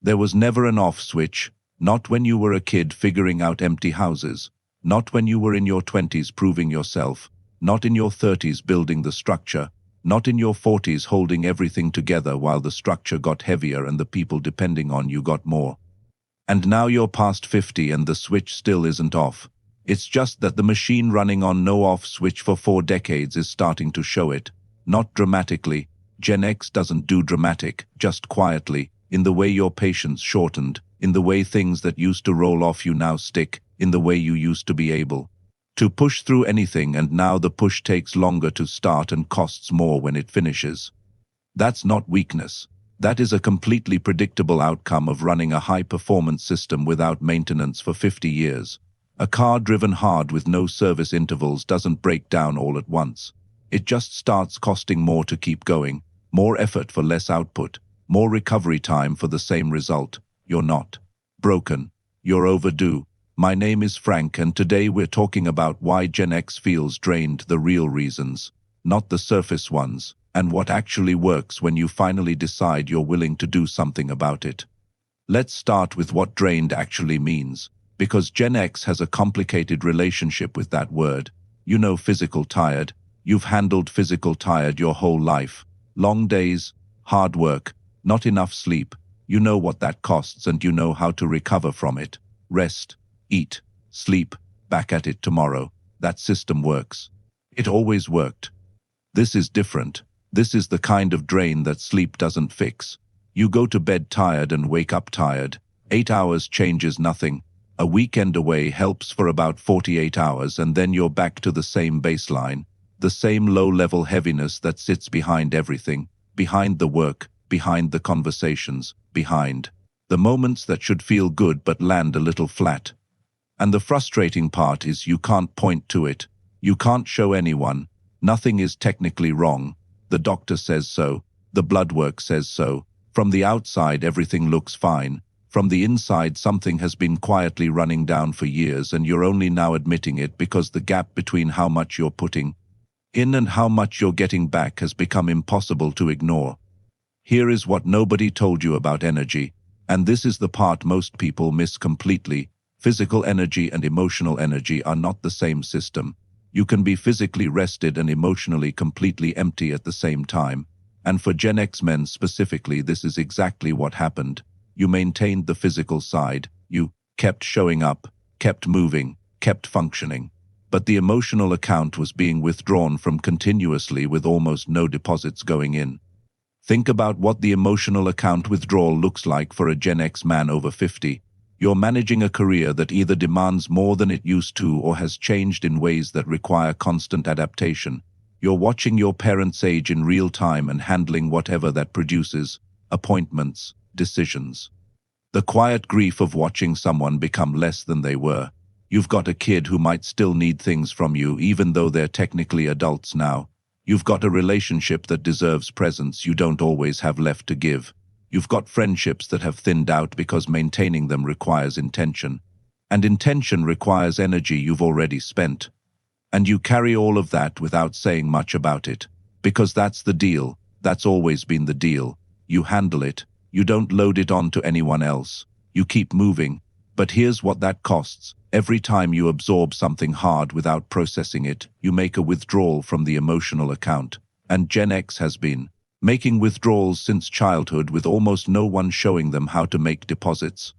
There was never an off switch, not when you were a kid figuring out empty houses, not when you were in your 20s proving yourself, not in your 30s building the structure, not in your 40s holding everything together while the structure got heavier and the people depending on you got more. And now you're past 50 and the switch still isn't off. It's just that the machine running on no off switch for 4 decades is starting to show it. Not dramatically. Gen X doesn't do dramatic, just quietly, in the way your patience shortened, in the way things that used to roll off you now stick, in the way you used to be able to push through anything, and now the push takes longer to start and costs more when it finishes. That's not weakness. That is a completely predictable outcome of running a high-performance system without maintenance for 50 years. A car driven hard with no service intervals doesn't break down all at once. It just starts costing more to keep going, more effort for less output, more recovery time for the same result. You're not broken. You're overdue. My name is Frank, and today we're talking about why Gen X feels drained, the real reasons, not the surface ones, and what actually works when you finally decide you're willing to do something about it. Let's start with what drained actually means, because Gen X has a complicated relationship with that word. You know, physical tired. You've handled physical tired your whole life. Long days, hard work, not enough sleep. You know what that costs and you know how to recover from it. Rest, eat, sleep, back at it tomorrow. That system works. It always worked. This is different. This is the kind of drain that sleep doesn't fix. You go to bed tired and wake up tired. 8 hours changes nothing. A weekend away helps for about 48 hours, and then you're back to the same baseline, the same low-level heaviness that sits behind everything, behind the work, behind the conversations, behind the moments that should feel good but land a little flat. And the frustrating part is you can't point to it. You can't show anyone. Nothing is technically wrong. The doctor says so. The blood work says so. From the outside, everything looks fine. From the inside, something has been quietly running down for years, and you're only now admitting it because the gap between how much you're putting in and how much you're getting back has become impossible to ignore. Here is what nobody told you about energy, and this is the part most people miss completely. Physical energy and emotional energy are not the same system. You can be physically rested and emotionally completely empty at the same time. And for Gen X men specifically, this is exactly what happened. You maintained the physical side. You kept showing up, kept moving, kept functioning. But the emotional account was being withdrawn from continuously with almost no deposits going in. Think about what the emotional account withdrawal looks like for a Gen X man over 50. You're managing a career that either demands more than it used to or has changed in ways that require constant adaptation. You're watching your parents age in real time and handling whatever that produces, appointments, decisions. The quiet grief of watching someone become less than they were. You've got a kid who might still need things from you even though they're technically adults now. You've got a relationship that deserves presence you don't always have left to give. You've got friendships that have thinned out because maintaining them requires intention. And intention requires energy you've already spent. And you carry all of that without saying much about it. Because that's the deal. That's always been the deal. You handle it. You don't load it on to anyone else. You keep moving. But here's what that costs. Every time you absorb something hard without processing it, you make a withdrawal from the emotional account. And Gen X has been making withdrawals since childhood with almost no one showing them how to make deposits.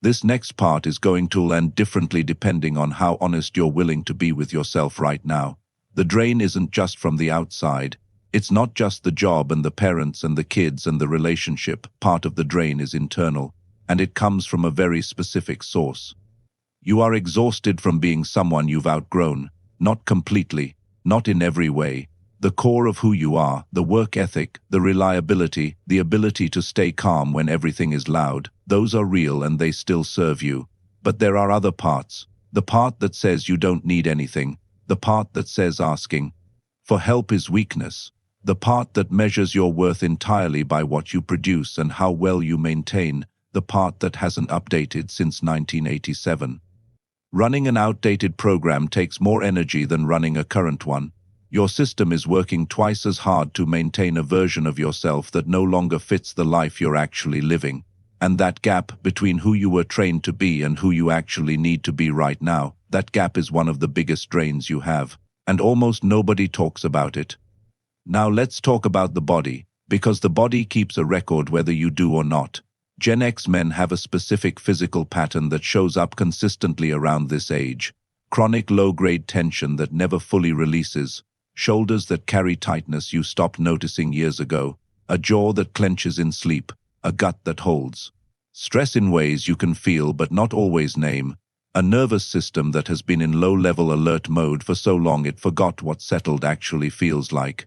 This next part is going to land differently depending on how honest you're willing to be with yourself right now. The drain isn't just from the outside. It's not just the job and the parents and the kids and the relationship. Part of the drain is internal, and it comes from a very specific source. You are exhausted from being someone you've outgrown. Not completely, not in every way. The core of who you are, the work ethic, the reliability, the ability to stay calm when everything is loud, those are real and they still serve you. But there are other parts. The part that says you don't need anything. The part that says asking for help is weakness. The part that measures your worth entirely by what you produce and how well you maintain. The part that hasn't updated since 1987. Running an outdated program takes more energy than running a current one. Your system is working twice as hard to maintain a version of yourself that no longer fits the life you're actually living. And that gap between who you were trained to be and who you actually need to be right now, that gap is one of the biggest drains you have. And almost nobody talks about it. Now let's talk about the body, because the body keeps a record whether you do or not. Gen X men have a specific physical pattern that shows up consistently around this age. Chronic low-grade tension that never fully releases, shoulders that carry tightness you stopped noticing years ago, a jaw that clenches in sleep, a gut that holds. Stress in ways you can feel but not always name, a nervous system that has been in low-level alert mode for so long it forgot what settled actually feels like.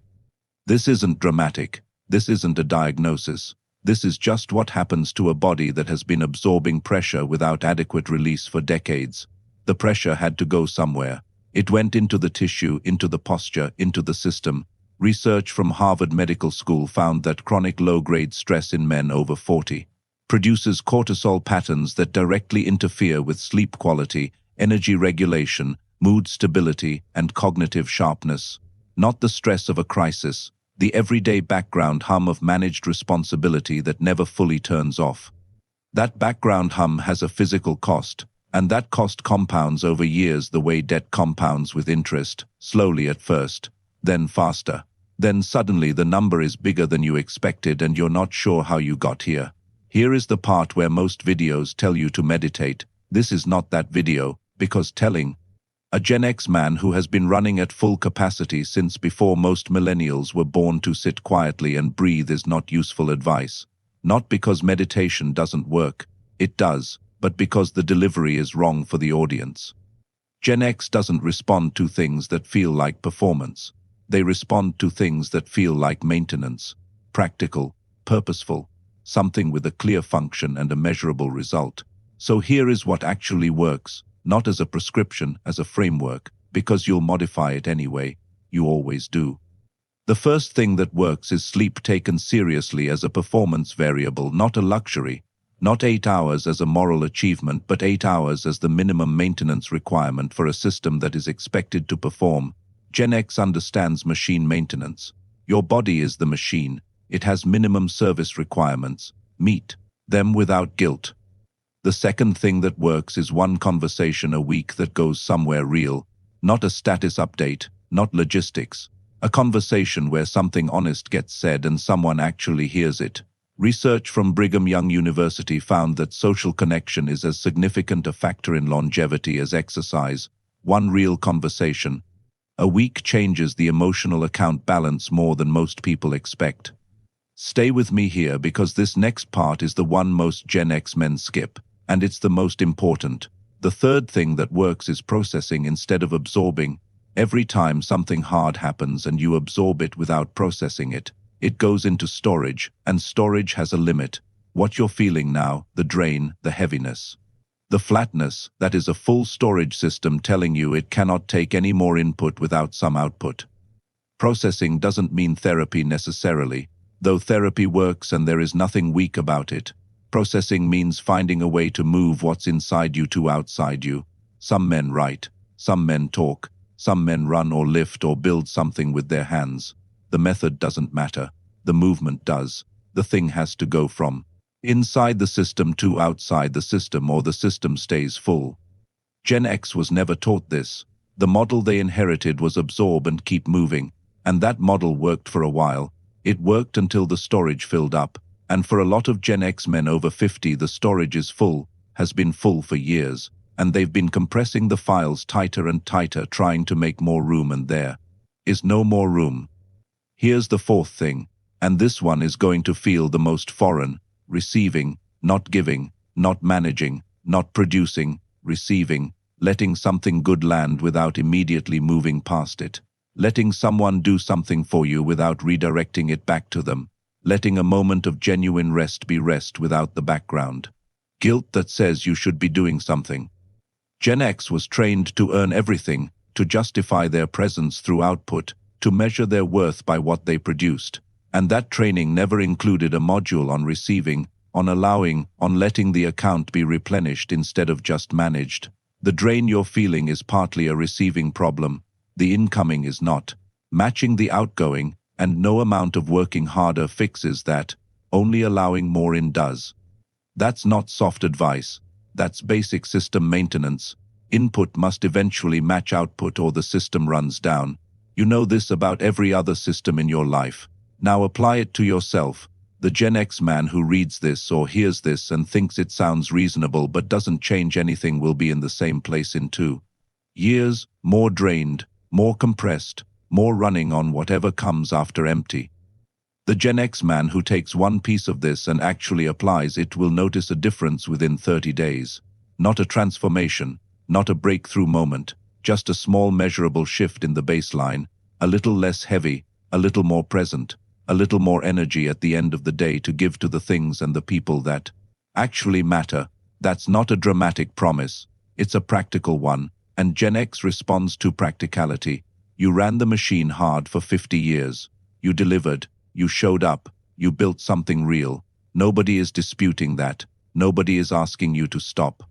This isn't dramatic. This isn't a diagnosis. This is just what happens to a body that has been absorbing pressure without adequate release for decades. The pressure had to go somewhere. It went into the tissue, into the posture, into the system. Research from Harvard Medical School found that chronic low-grade stress in men over 40 produces cortisol patterns that directly interfere with sleep quality, energy regulation, mood stability, and cognitive sharpness. Not the stress of a crisis, the everyday background hum of managed responsibility that never fully turns off. That background hum has a physical cost, and that cost compounds over years the way debt compounds with interest, slowly at first, then faster. Then suddenly the number is bigger than you expected and you're not sure how you got here. Here is the part where most videos tell you to meditate. This is not that video, because telling a Gen X man who has been running at full capacity since before most millennials were born to sit quietly and breathe is not useful advice. Not because meditation doesn't work, it does, but because the delivery is wrong for the audience. Gen X doesn't respond to things that feel like performance. They respond to things that feel like maintenance, practical, purposeful, something with a clear function and a measurable result. So here is what actually works, not as a prescription, as a framework, because you'll modify it anyway. You always do. The first thing that works is sleep taken seriously as a performance variable, not a luxury. Not 8 hours as a moral achievement, but 8 hours as the minimum maintenance requirement for a system that is expected to perform. Gen X understands machine maintenance. Your body is the machine. It has minimum service requirements. Meet them without guilt. The second thing that works is one conversation a week that goes somewhere real, not a status update, not logistics. A conversation where something honest gets said and someone actually hears it. Research from Brigham Young University found that social connection is as significant a factor in longevity as exercise. One real conversation a week changes the emotional account balance more than most people expect. Stay with me here because this next part is the one most Gen X men skip, and it's the most important. The third thing that works is processing instead of absorbing. Every time something hard happens and you absorb it without processing it, it goes into storage, and storage has a limit. What you're feeling now, the drain, the heaviness. The flatness, that is a full storage system telling you it cannot take any more input without some output. Processing doesn't mean therapy necessarily, though therapy works and there is nothing weak about it. Processing means finding a way to move what's inside you to outside you. Some men write, some men talk, some men run or lift or build something with their hands. The method doesn't matter. The movement does. The thing has to go from inside the system to outside the system or the system stays full. Gen X was never taught this. The model they inherited was absorb and keep moving, and that model worked for a while. It worked until the storage filled up, and for a lot of Gen X men over 50 the storage is full, has been full for years, and they've been compressing the files tighter and tighter trying to make more room, and there is no more room. Here's the fourth thing, and this one is going to feel the most foreign: receiving, not giving, not managing, not producing, receiving, letting something good land without immediately moving past it, letting someone do something for you without redirecting it back to them, letting a moment of genuine rest be rest without the background guilt that says you should be doing something. Gen X was trained to earn everything, to justify their presence through output, to measure their worth by what they produced, and that training never included a module on receiving, on allowing, on letting the account be replenished instead of just managed. The drain you're feeling is partly a receiving problem. The incoming is not. Matching the outgoing, and no amount of working harder fixes that. Only allowing more in does. That's not soft advice. That's basic system maintenance. Input must eventually match output or the system runs down. You know this about every other system in your life. Now apply it to yourself. The Gen X man who reads this or hears this and thinks it sounds reasonable but doesn't change anything will be in the same place in 2 years, more drained, more compressed, more running on whatever comes after empty. The Gen X man who takes one piece of this and actually applies it will notice a difference within 30 days. Not a transformation, not a breakthrough moment, just a small measurable shift in the baseline, a little less heavy, a little more present, a little more energy at the end of the day to give to the things and the people that actually matter. That's not a dramatic promise. It's a practical one, and Gen X responds to practicality. You ran the machine hard for 50 years. You delivered. You showed up. You built something real. Nobody is disputing that. Nobody is asking you to stop.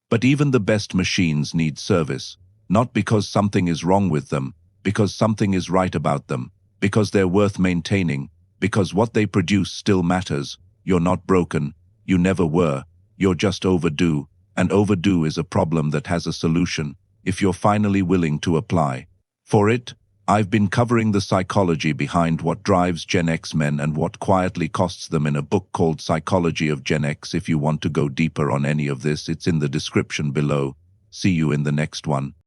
But even the best machines need service. Not because something is wrong with them, because something is right about them, because they're worth maintaining, because what they produce still matters. You're not broken. You never were. You're just overdue. And overdue is a problem that has a solution, if you're finally willing to apply for it. I've been covering the psychology behind what drives Gen X men and what quietly costs them in a book called Psychology of Gen X. If you want to go deeper on any of this, it's in the description below. See you in the next one.